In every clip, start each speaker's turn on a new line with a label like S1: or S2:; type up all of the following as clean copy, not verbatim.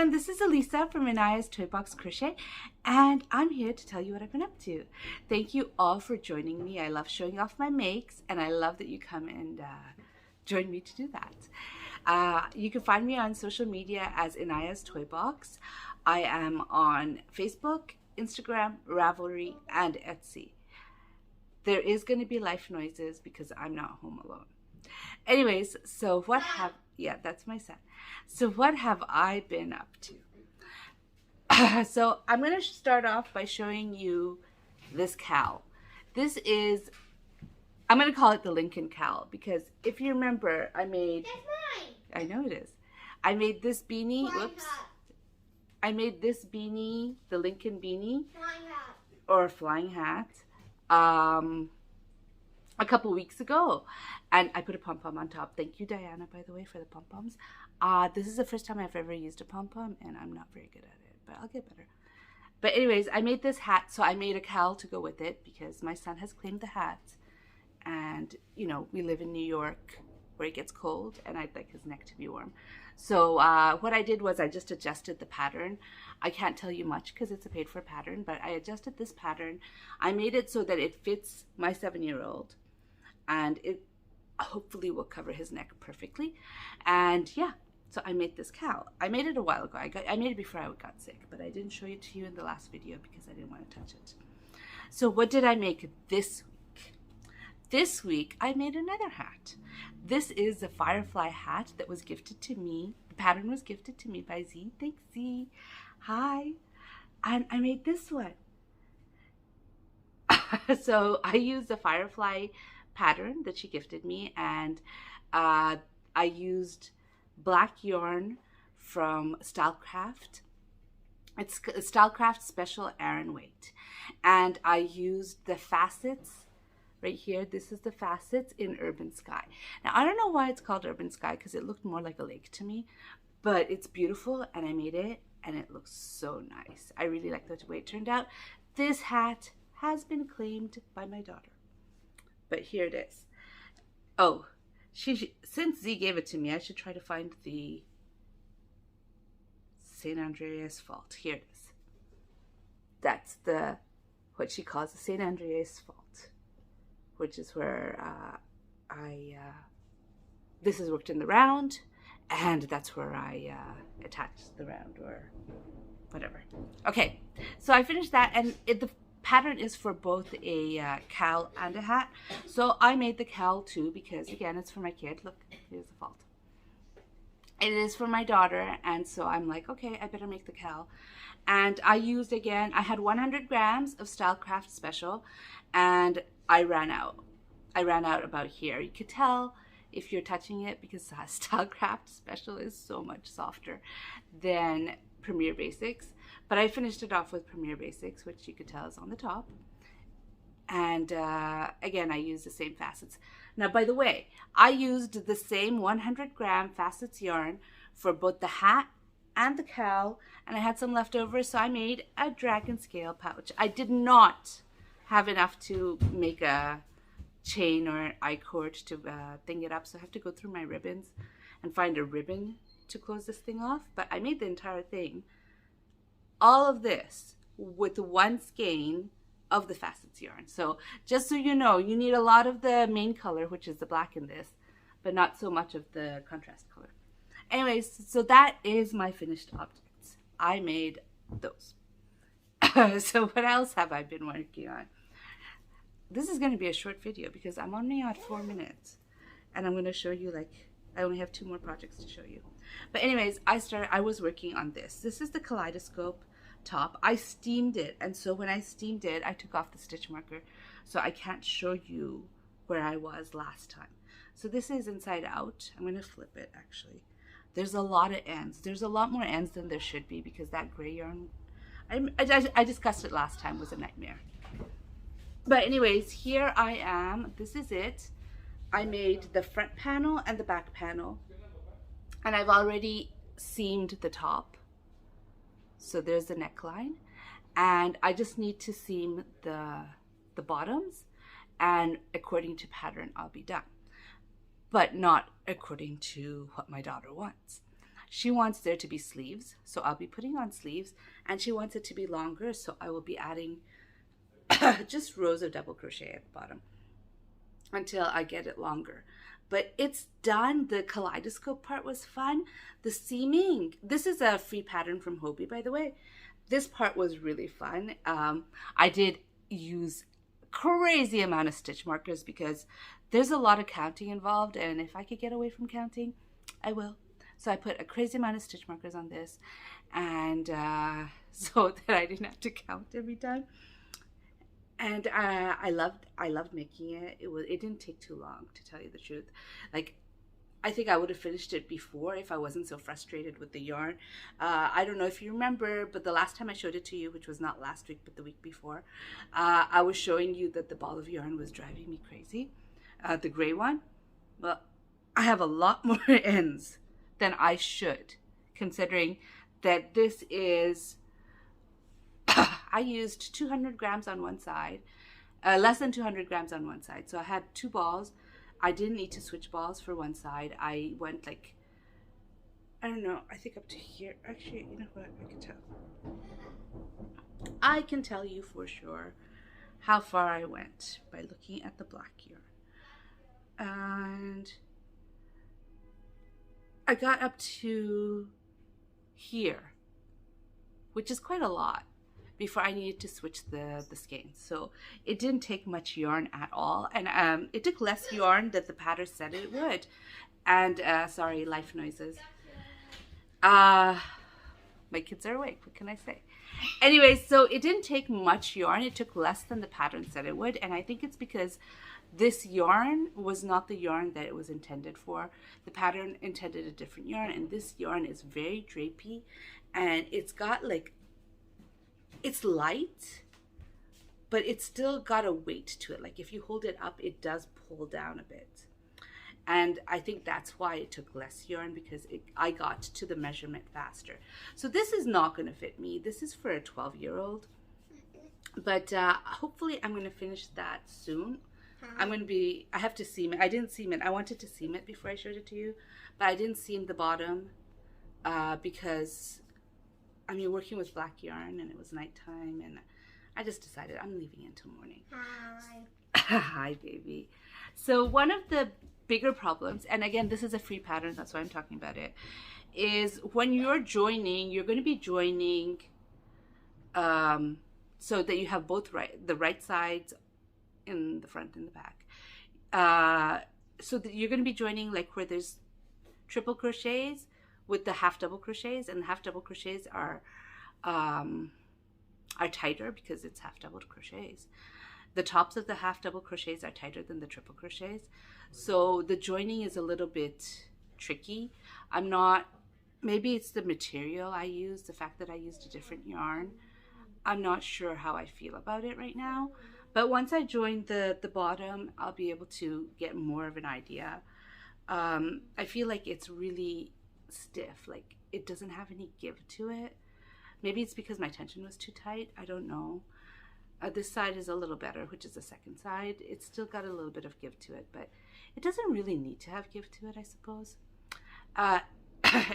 S1: everyone, this is Elisa from Inaya's Toy Box Crochet, and I'm here to tell you what I've been up to. Thank you all for joining me. I love showing off my makes, and I love that you come and join me to do that. You can find me on social media as Inaya's Toy Box. I am on Facebook, Instagram, Ravelry, and Etsy. There is going to be life noises because I'm not home alone. Anyways, so what have... Yeah, that's my son. So what have I been up to? So I'm going to start off by showing you this cowl. This is, I'm going to call it the Lincoln cowl because if you remember, I made... That's mine. I know it is. I made this beanie. Flying whoops. Hat. I made this beanie, the Lincoln beanie. Flying hat. Or flying hat. A couple weeks ago, and I put a pom-pom on top. Thank you, Diana, by the way, for the pom-poms. This is the first time I've ever used a pom-pom, and I'm not very good at it, but I'll get better. But anyways, I made this hat, so I made a cowl to go with it because my son has claimed the hat, and you know, we live in New York where it gets cold, and I'd like his neck to be warm. So what I did was I just adjusted the pattern. I can't tell you much because it's a paid-for pattern, but I adjusted this pattern. I made it so that it fits my 7-year-old. And it hopefully will cover his neck perfectly. And yeah, so I made this cowl. I made it a while ago. I made it before I got sick, but I didn't show it to you in the last video because I didn't want to touch it. So what did I make this week? This week, I made another hat. This is a firefly hat that was gifted to me. The pattern was gifted to me by Z. Thanks, Z. Hi. And I made this one. So I used the firefly pattern that she gifted me, and I used black yarn from Stylecraft. It's Stylecraft Special Aran Weight, and I used the facets right here. This is the facets in Urban Sky. Now I don't know why it's called Urban Sky because it looked more like a lake to me, but it's beautiful, and I made it, and it looks so nice. I really like the way it turned out. This hat has been claimed by my daughter. But here it is. Oh, since Z gave it to me, I should try to find the St. Andreas fault. Here it is. That's what she calls the St. Andreas fault, which is where this is worked in the round, and that's where I attached the round or whatever. Okay, so I finished that, and the pattern is for both a cowl and a hat. So I made the cowl too because again, it's for my kid. Look, here's the fault. It is for my daughter, and so I'm like, okay, I better make the cowl. And I used, again, I had 100 grams of Stylecraft Special, and I ran out. I ran out about here. You could tell if you're touching it because Stylecraft Special is so much softer than Premier Basics. But I finished it off with Premier Basics, which you could tell is on the top. And again, I used the same facets. Now, by the way, I used the same 100-gram facets yarn for both the hat and the cowl, and I had some left over, so I made a dragon scale pouch. I did not have enough to make a chain or an I-cord to thing it up, so I have to go through my ribbons and find a ribbon to close this thing off. But I made the entire thing. All of this with one skein of the facets yarn. So just so you know, you need a lot of the main color, which is the black in this, but not so much of the contrast color. Anyways, so that is my finished objects. I made those. So what else have I been working on? This is going to be a short video because I'm only at 4 minutes, and I'm going to show you, like, I only have 2 more projects to show you. But anyways, I was working on this. This is the Kaleidoscope top. I steamed it, and so when I steamed it, I took off the stitch marker, so I can't show you where I was last time. So this is inside out. I'm going to flip it, actually. There's a lot of ends. There's a lot more ends than there should be because that gray yarn, I discussed it last time, was a nightmare. But anyways, here I am. This is it. I made the front panel and the back panel, and I've already seamed the top. So there's the neckline, and I just need to seam the bottoms, and according to pattern I'll be done, but not according to what my daughter wants. She wants there to be sleeves, so I'll be putting on sleeves, and she wants it to be longer, so I will be adding just rows of double crochet at the bottom until I get it longer. But it's done. The kaleidoscope part was fun. The seaming, this is a free pattern from Hobie, by the way. This part was really fun. I did use crazy amount of stitch markers because there's a lot of counting involved, and if I could get away from counting, I will. So I put a crazy amount of stitch markers on this, and so that I didn't have to count every time. And I loved making it. It didn't take too long, to tell you the truth. Like, I think I would have finished it before if I wasn't so frustrated with the yarn. I don't know if you remember, but the last time I showed it to you, which was not last week but the week before, I was showing you that the ball of yarn was driving me crazy, the gray one. Well, I have a lot more ends than I should, considering that this is, I used 200 grams on one side, less than 200 grams on one side. So I had 2 balls. I didn't need to switch balls for one side. I went like, I don't know, I think up to here. Actually, you know what, I can tell. I can tell you for sure how far I went by looking at the black yarn. And I got up to here, which is quite a lot, before I needed to switch the skeins. So it didn't take much yarn at all. And it took less yarn than the pattern said it would. And sorry, life noises. My kids are awake, what can I say? Anyway, so it didn't take much yarn. It took less than the pattern said it would. And I think it's because this yarn was not the yarn that it was intended for. The pattern intended a different yarn. And this yarn is very drapey. And it's got like, it's light, but it's still got a weight to it. Like if you hold it up, it does pull down a bit. And I think that's why it took less yarn, because I got to the measurement faster. So this is not going to fit me. This is for a 12-year-old. But hopefully I'm going to finish that soon. I have to seam it. I didn't seam it. I wanted to seam it before I showed it to you, but I didn't seam the bottom because working with black yarn and it was nighttime, and I just decided I'm leaving it until morning. Hi. Hi, baby. So one of the bigger problems, and again, this is a free pattern, that's why I'm talking about it, is when you're joining, you're going to be joining so that you have both the right sides in the front and the back. So that you're going to be joining like where there's triple crochets with the half double crochets, and the half double crochets are tighter because it's half double crochets. The tops of the half double crochets are tighter than the triple crochets, so the joining is a little bit tricky. Maybe it's the material I used, the fact that I used a different yarn. I'm not sure how I feel about it right now, but once I join the bottom, I'll be able to get more of an idea. I feel like it's really stiff, like it doesn't have any give to it. Maybe it's because my tension was too tight, I don't know. This side is a little better, which is the second side. It's still got a little bit of give to it, but it doesn't really need to have give to it, I suppose.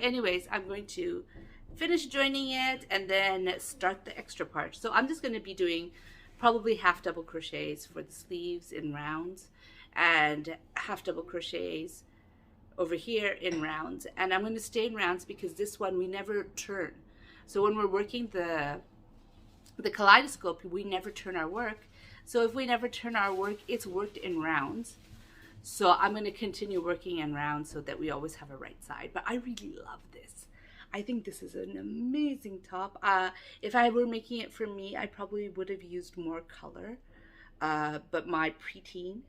S1: Anyways, I'm going to finish joining it and then start the extra part. So I'm just going to be doing probably half double crochets for the sleeves in rounds, and half double crochets over here in rounds. And I'm going to stay in rounds because this one we never turn. So when we're working the kaleidoscope, we never turn our work. So if we never turn our work, it's worked in rounds. So I'm going to continue working in rounds so that we always have a right side. But I really love this. I think this is an amazing top. If I were making it for me, I probably would have used more color. But my preteen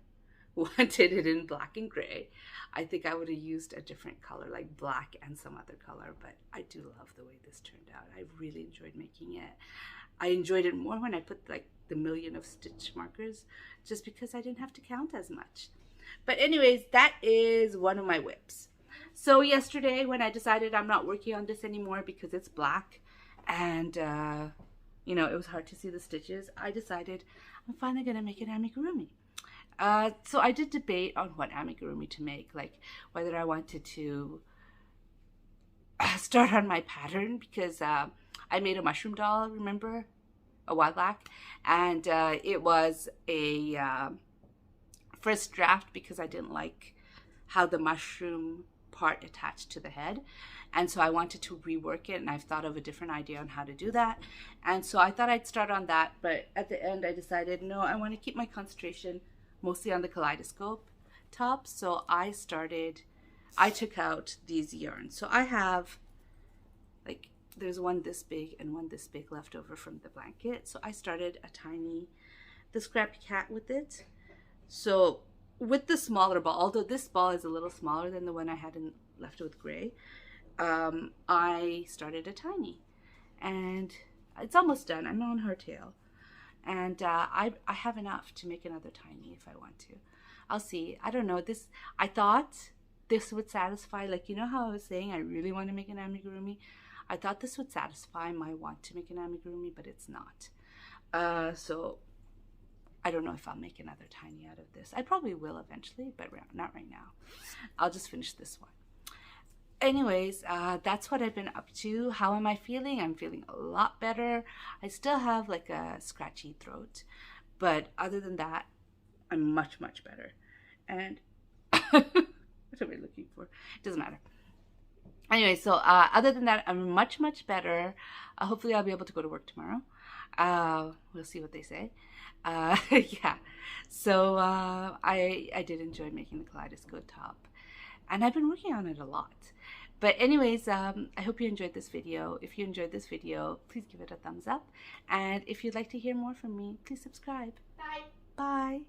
S1: wanted it in black and gray. I think I would have used a different color, like black and some other color. But I do love the way this turned out. I really enjoyed making it. I enjoyed it more when I put like the million of stitch markers, just because I didn't have to count as much. But anyways, that is one of my whips. So yesterday when I decided I'm not working on this anymore because it's black and you know, it was hard to see the stitches, I decided I'm finally gonna make an amigurumi. So I did debate on what amigurumi to make, like whether I wanted to start on my pattern because I made a mushroom doll, remember, a while back, and it was a first draft because I didn't like how the mushroom part attached to the head, and so I wanted to rework it, and I've thought of a different idea on how to do that, and so I thought I'd start on that, but at the end I decided no, I want to keep my concentration mostly on the Kaleidoscope top. So I took out these yarns. So I have, like, there's one this big and one this big left over from the blanket. So I started the Scrappy Cat with it. So with the smaller ball, although this ball is a little smaller than the one I had left with gray, I started a tiny, and it's almost done. I'm on her tail, and I have enough to make another tiny if I want to. I'll see. I don't know. I thought this would satisfy, like, you know how I was saying I really want to make an amigurumi? I thought this would satisfy my want to make an amigurumi, but it's not. So I don't know if I'll make another tiny out of this. I probably will eventually, but not right now. I'll just finish this one. Anyways, that's what I've been up to. How am I feeling? I'm feeling a lot better. I still have like a scratchy throat, but other than that, I'm much, much better. And what am I looking for? It doesn't matter. Anyway, so other than that, I'm much, much better. Hopefully I'll be able to go to work tomorrow. We'll see what they say. Yeah. So I did enjoy making the Kaleidoscope top, and I've been working on it a lot. But anyways, I hope you enjoyed this video. If you enjoyed this video, please give it a thumbs up. And if you'd like to hear more from me, please subscribe.
S2: Bye.
S1: Bye.